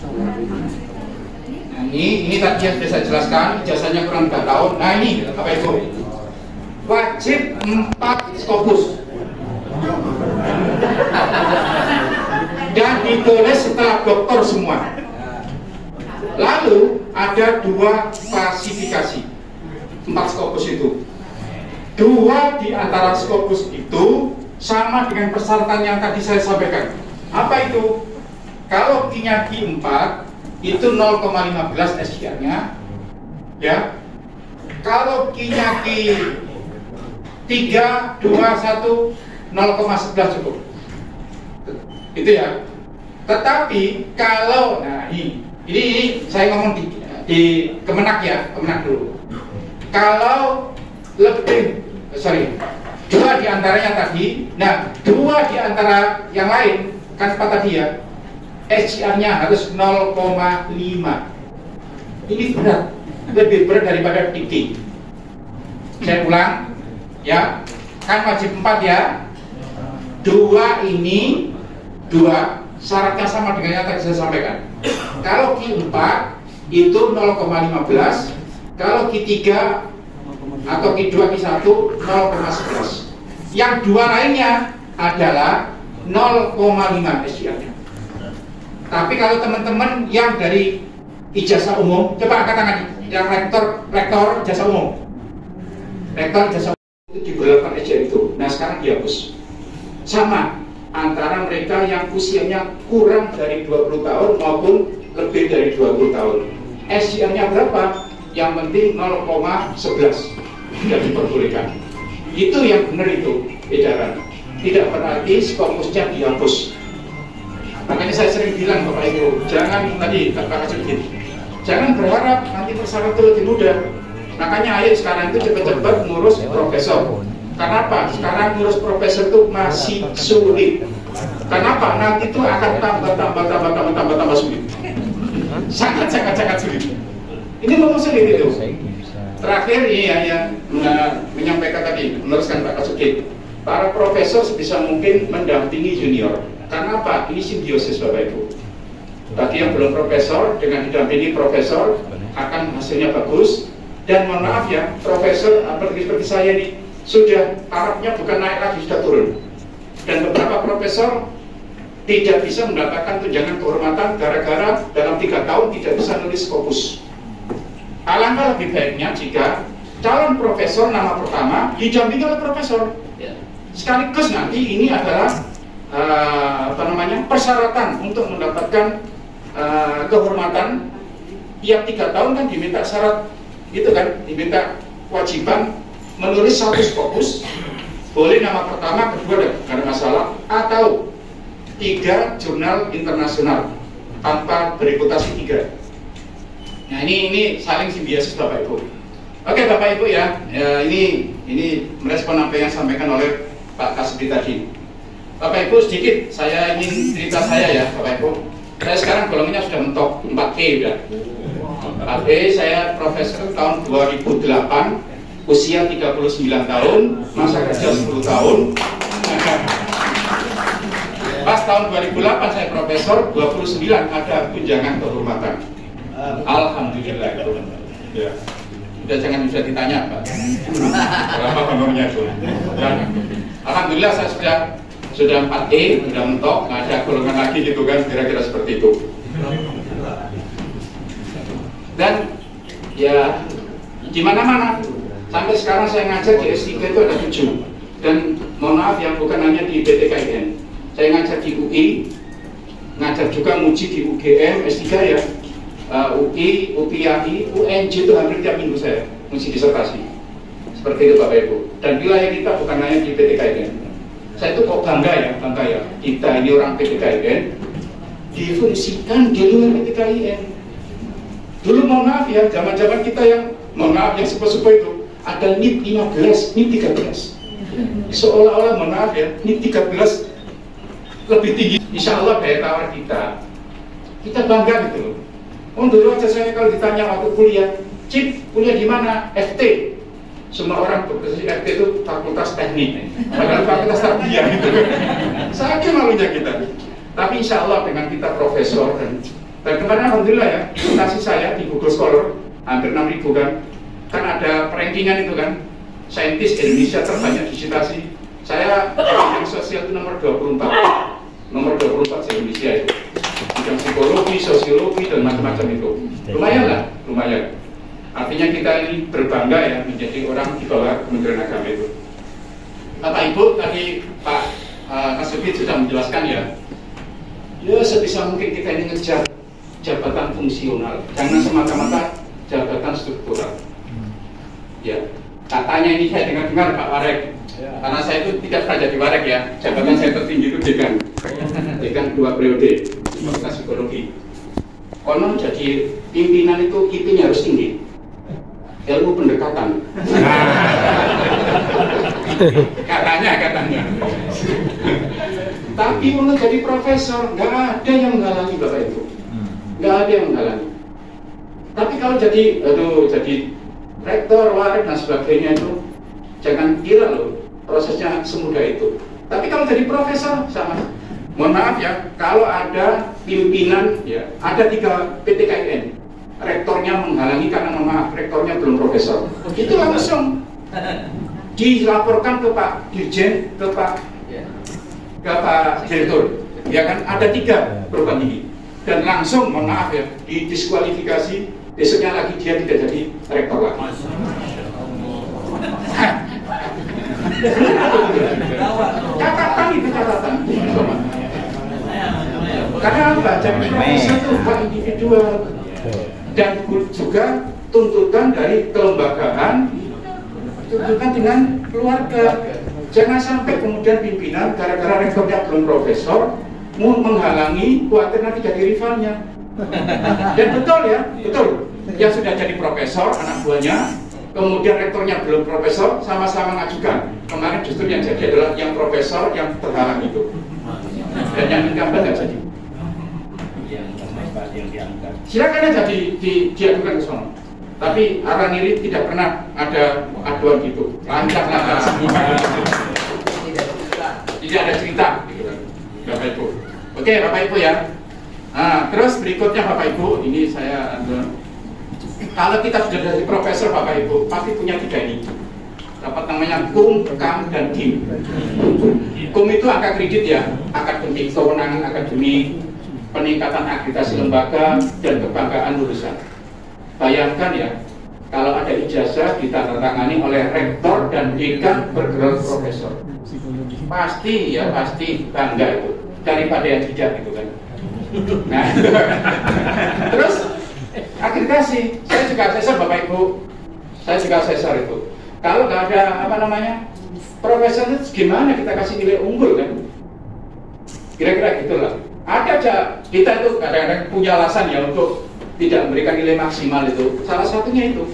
Nah, ini tadi yang sudah saya jelaskan, ijazahnya kurang 3 tahun. Nah ini apa itu? Wajib 4 Scopus. Dan ditulis setelah doktor semua. Lalu ada 2 klasifikasi 4 Scopus itu. 2 di antara Scopus itu sama dengan persyaratan yang tadi saya sampaikan. Apa itu? Kalau Ki-nya Ki4 itu 0,15 SGR-nya, ya. Kalau Ki-nya Ki3, 2, 1, 0,11 cukup. Itu ya. Tetapi kalau, nah ini saya ngomong di Kemenak ya, Kemenak dulu. Kalau lebih, 2 di antaranya tadi, nah 2 di antara yang lain kan 4 tadi ya, SGR-nya harus 0,5. Ini berat, lebih berat daripada dikti. Saya ulang, ya, kan wajib 4 ya. 2 ini, 2 syaratnya sama dengan yang tadi saya sampaikan. Kalau Ki4 itu 0,15, kalau Ki3 atau Ki2, Ki1 0,11. Yang 2 lainnya adalah 0,5 SGR-nya. Tapi kalau teman-teman yang dari ijazah umum, coba angkat tangan yang rektor ijazah umum. Rektor ijazah umum itu diberlakukan SGR itu. Nah sekarang dihapus. Sama antara mereka yang usianya kurang dari 20 tahun maupun lebih dari 20 tahun. SGR-nya berapa? Yang penting 0,11 tidak diperbolehkan. Itu yang benar itu edaran. Tidak berarti Scopusnya dihapus. Makanya saya sering bilang Bapak Ibu, jangan tadi Pak Kasudin, jangan berharap nanti persyaratan itu lebih mudah. Makanya ayo sekarang itu cepat-cepat ngurus profesor. Kenapa? Sekarang ngurus profesor itu masih sulit. Kenapa? Nanti itu akan tambah sulit. Sangat sulit. Ini memang sulit itu. Terakhir ini yang menyampaikan tadi, meneruskan Pak Kasudin, para profesor sebisa mungkin mendampingi junior. Karena apa? Ini simbiosis Bapak Ibu. Bagi yang belum profesor, dengan didampingi profesor akan hasilnya bagus. Dan mohon maaf ya, profesor seperti saya ini sudah tarafnya bukan naik lagi, sudah turun. Dan beberapa profesor tidak bisa mendapatkan tunjangan kehormatan gara-gara dalam 3 tahun tidak bisa nulis Scopus. Alangkah lebih baiknya jika calon profesor nama pertama didampingi oleh profesor. Sekaligus nanti ini adalah persyaratan untuk mendapatkan kehormatan. Tiap 3 tahun kan diminta syarat itu kan, diminta kewajiban menulis 1 Scopus, boleh nama pertama, kedua tidak ada masalah, atau 3 jurnal internasional tanpa bereputasi 3. Nah ini saling simbiosis Bapak Ibu. Oke Bapak Ibu ya, ini merespon apa yang disampaikan oleh Pak Kasbi tadi. Bapak Ibu sedikit saya ingin cerita saya ya Bapak Ibu. Saya sekarang golongannya sudah mentok 4E udah. 4E saya profesor tahun 2008, usia 39 tahun, masa kerja 10 tahun. Pas tahun 2008 saya profesor, 29 ada tunjangan kehormatan. Alhamdulillah itu. Ya. Jangan bisa ditanya Pak. Berapa honornya itu? Alhamdulillah saya sudah 4E, sudah mentok, nggak ada golongan lagi gitu kan, kira-kira seperti itu. Dan ya di mana-mana sampai sekarang saya ngajar di S3 itu ada 7. Dan mohon maaf yang bukan hanya di BTKIN, saya ngajar di UI, ngajar juga nguji di UGM S3 ya, UI, UPI, UNJ itu hampir tiap minggu saya nguji disertasi. Seperti itu Bapak Ibu. Dan wilayah kita bukan hanya di BTKIN. Saya itu kok bangga ya, kita ini orang PTKIN difungsikan di luar PTKIN. Dulu mohon maaf ya, zaman-zaman kita yang mohon maaf yang sepuh-sepuh itu ada NIP 15, NIP 13. Seolah-olah mohon maaf ya, NIP 13 lebih tinggi. Insya Allah daya tawar kita bangga gitu loh. Dulu aja saya kalau ditanya waktu kuliah, Cip, kuliah di mana? FT. Semua orang berprestasi FT itu fakultas teknik, padahal fakultas tarbiyah gitu. Saking malunya kita. Tapi insya Allah dengan kita profesor dan Dan kemarin alhamdulillah ya, presentasi saya di Google Scholar hampir 6.000 kan ada perankingan itu kan, saintis Indonesia terbanyak disitasi. Saya bidang sosial itu nomor 24 di Indonesia itu, bidang psikologi, sosiologi dan macam-macam itu. Lumayan lah, lumayan. Artinya kita ini berbangga ya menjadi orang di bawah Kementerian Agama itu. Bapak Ibu tadi Pak Kasubit sudah menjelaskan ya, sebisa mungkin kita ini ngejar jabatan fungsional, jangan semata-mata jabatan struktural. Ya, katanya ini saya dengar Pak Warek, karena saya itu tidak pernah jadi Warek ya, jabatan saya tertinggi itu dekan 2 periode Fakultas Psikologi. Konon jadi pimpinan itu IP-nya harus tinggi, ilmu pendekatan. katanya. Tapi untuk jadi profesor nggak ada yang menghalangi Bapak Ibu, nggak ada yang menghalangi. Tapi kalau jadi rektor, warik dan sebagainya itu jangan kira loh prosesnya semudah itu. Tapi kalau jadi profesor sama, mohon maaf ya, kalau ada pimpinan ya, ada 3 PTKIN, rektornya menghalangi karena mohon maaf rektornya belum profesor, itu langsung dilaporkan ke Pak Dirjen, ke Pak Direktur, ya kan, ada 3 perguruan tinggi dan langsung mohon maaf ya didiskualifikasi, besoknya lagi dia tidak jadi rektor lagi. Catatan itu catatan. Karena apa? Jadi profesor itu hak individual dan juga tuntutan dari kelembagaan, tuntutan dengan keluarga. Jangan sampai kemudian pimpinan gara-gara rektornya belum profesor menghalangi, khawatir nanti jadi rivalnya. Dan betul ya, betul. Yang sudah jadi profesor anak buahnya, kemudian rektornya belum profesor, sama-sama ngajukan. Kemarin justru yang jadi adalah yang profesor yang terhalang itu, dan yang incumbent nggak jadi. Silakan aja diadukan ke sana. Tapi arah ngiri tidak pernah ada aduan gitu, lancar semua. Tidak ada cerita, gitu kan, Bapak Ibu. Oke, Bapak Ibu ya. Nah, terus berikutnya Bapak Ibu, ini saya kalau kita sudah jadi profesor Bapak Ibu, pasti punya 3 ini. Dapat namanya KUM, KAM, dan DIM. KUM itu angka kredit ya, akademik, kewenangan akademik, peningkatan akreditasi lembaga, dan kebanggaan lulusan. Bayangkan ya, kalau ada ijazah ditandatangani oleh rektor dan dekan bergerak profesor, pasti bangga itu daripada yang tidak gitu kan. Nah, terus akreditasi, saya juga asesor Bapak Ibu, saya juga asesor itu. Kalau nggak ada profesor itu gimana kita kasih nilai unggul kan? Kira-kira gitulah. Ada aja kita itu kadang-kadang punya alasan ya untuk tidak memberikan nilai maksimal itu, salah satunya itu.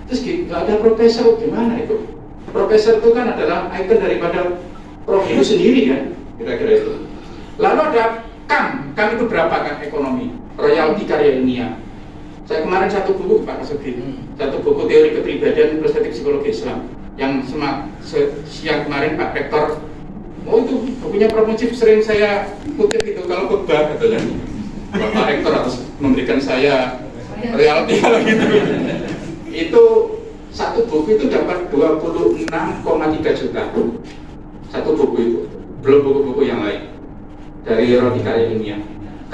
Terus nggak ada profesor, gimana itu? Profesor itu kan adalah ikon daripada prof itu sendiri kan, kira-kira itu. Lalu ada KAM itu berapa kan ekonomi, royalti karya ilmiah. Saya kemarin satu buku Pak Kasubit, satu buku teori kepribadian perspektif psikologi Islam, yang siang kemarin Pak Rektor, itu bukunya Prof Mujib sering saya kutip itu kalau khotbah katanya. Bapak Rektor harus memberikan saya royalti kalau gitu. Itu satu buku itu dapat 26,3 juta. Satu buku itu, belum buku-buku yang lain dari royalti karya ilmiah.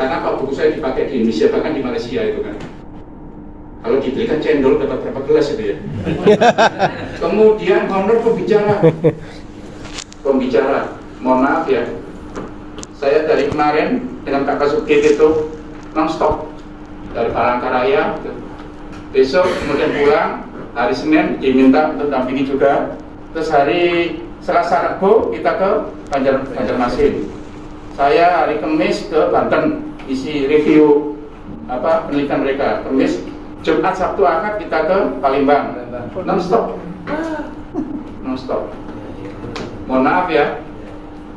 Karena Pak buku saya dipakai di Indonesia, bahkan di Malaysia itu kan. Kalau dibelikan cendol dapat berapa gelas itu ya. Kemudian honor pembicara, mohon maaf ya, saya dari kemarin dengan Pak Kasubit itu non-stop dari Palangkaraya, besok kemudian pulang, hari Senin diminta untuk dampingi juga, terus hari Selasa Rabu kita ke Banjarmasin, saya hari Kamis ke Banten isi review penelitian mereka, Kamis, Jumat, Sabtu, Ahad kita ke Palembang, non-stop. Mohon maaf ya,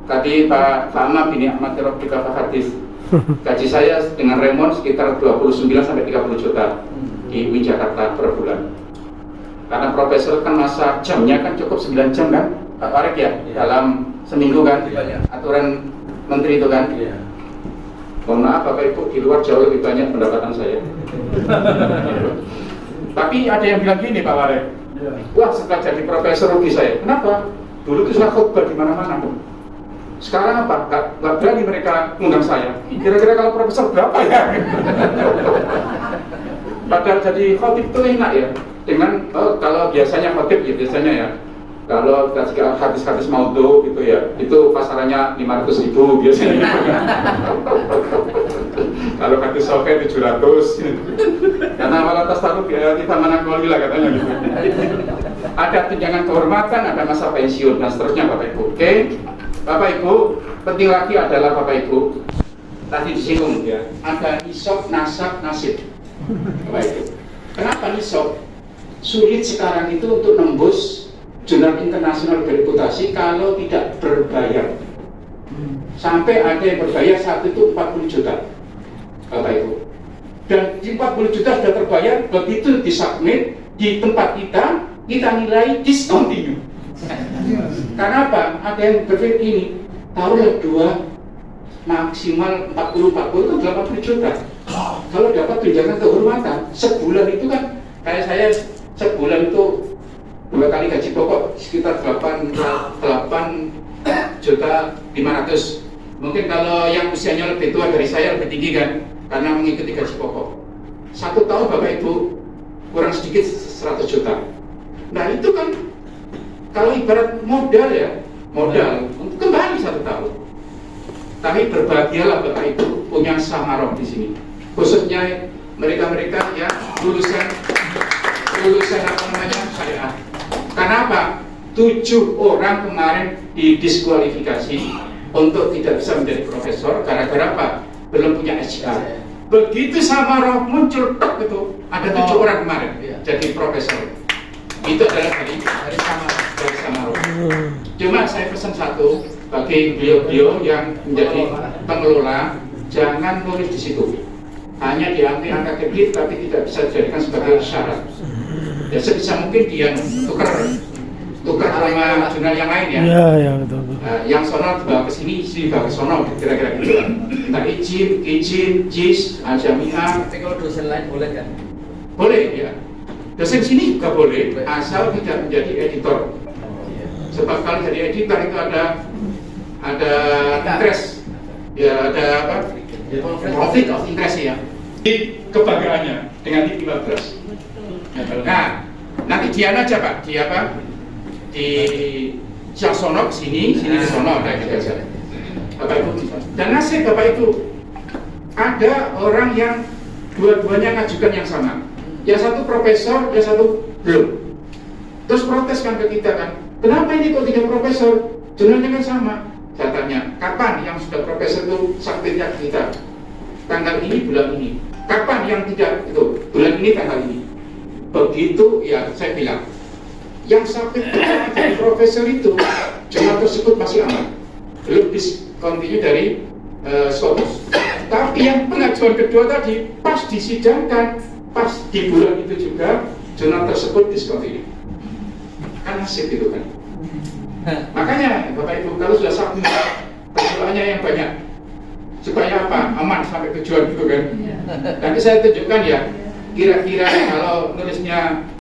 tadi Pak Ahmad bin Ahmad Robbika Hadis, gaji saya dengan remon sekitar 29 sampai 30 juta di UIN Jakarta per bulan. Karena profesor kan masa jamnya kan cukup 9 jam kan, Pak Farid ya, dalam seminggu kan, aturan menteri itu kan. Mohon maaf Bapak Ibu, di luar jauh lebih banyak pendapatan saya. Tapi ada yang bilang gini Pak Warek, wah setelah jadi profesor rugi saya. Kenapa? Dulu itu saya khotbah di mana-mana. Sekarang apa? Gak berani mereka ngundang saya. Kira-kira kalau profesor berapa ya? Padahal jadi khotib itu enak ya. Dengan kalau biasanya khotib ya biasanya ya. Kalau kita hadis-hadis maudhu gitu ya, itu pasarannya 500.000 biasanya. Kalau hadis sofe 700. Karena awal atas taruh kita mana lah katanya gitu. Ada tunjangan kehormatan, ada masa pensiun dan seterusnya Bapak Ibu. Oke, Bapak Ibu, penting lagi adalah Bapak Ibu tadi disinggung ya, ada nisab, nasab, nasib. Bapak Ibu, kenapa nisab? Sulit sekarang itu untuk nembus jurnal internasional bereputasi kalau tidak berbayar. Sampai ada yang berbayar saat itu 40 juta Bapak Ibu. Dan di 40 juta sudah terbayar, begitu disubmit di tempat kita nilai discontinue. Karena apa? Ada yang berpikir ini, taruhlah 2 maksimal 40 itu 80 juta. Kalau dapat tunjangan kehormatan sebulan itu kan, kayak saya sebulan itu 2 kali gaji pokok sekitar 8.500.000. Mungkin kalau yang usianya lebih tua dari saya lebih tinggi kan, karena mengikuti gaji pokok. 1 tahun Bapak Ibu kurang sedikit 100 juta. Nah itu kan kalau ibarat modal ya, modal untuk kembali 1 tahun. Tapi berbahagialah Bapak Ibu punya samaroh di sini, khususnya mereka-mereka yang lulusan apa namanya syariah. Kenapa? 7 orang kemarin didiskualifikasi untuk tidak bisa menjadi profesor gara-gara apa? Belum punya SJR. Begitu samaroh muncul itu ada 7 orang kemarin jadi profesor. Itu adalah dari samaroh. Cuma saya pesan satu bagi beliau-beliau yang menjadi pengelola, jangan nulis di situ. Hanya diambil angka kredit tapi tidak bisa dijadikan sebagai syarat. Ya sebisa mungkin dia tukar sama jurnal yang lain ya. Iya, betul. Yang sono dibawa ke sini, dibawa ke sono, kira-kira gitu. Entah izin, JIS, jamiah. Tapi kalau dosen lain boleh kan? Boleh ya. Dosen sini juga boleh, asal tidak menjadi editor. Sebab kalau jadi editor itu ada interest, ya ada apa? Conflict of interest ya. Di kebanggaannya dengan di 15. Nah, nanti Diana aja Pak, di apa? Di sono sini ke sono, nah gitu aja. Bapak Ibu. Dan nasib Bapak Ibu, ada orang yang dua-duanya ngajukan yang sama. Yang satu profesor, yang satu belum. Terus protes kan ke kita kan, kenapa ini kok tidak profesor? Jurnalnya kan sama. Saya tanya, kapan yang sudah profesor itu submitnya ke kita? Tanggal ini, bulan ini. Kapan yang tidak itu? Bulan ini, tanggal ini. Begitu ya saya bilang, yang sampai jadi profesor itu jurnal tersebut masih aman, belum discontinue dari Scopus. Tapi yang pengajuan kedua tadi pas disidangkan, pas di bulan itu juga jurnal tersebut discontinue. Kan nasib itu kan. Makanya Bapak Ibu kalau sudah submit persoalannya yang banyak supaya apa? Aman sampai tujuan gitu kan. Nanti saya tunjukkan ya, kira-kira kalau nulisnya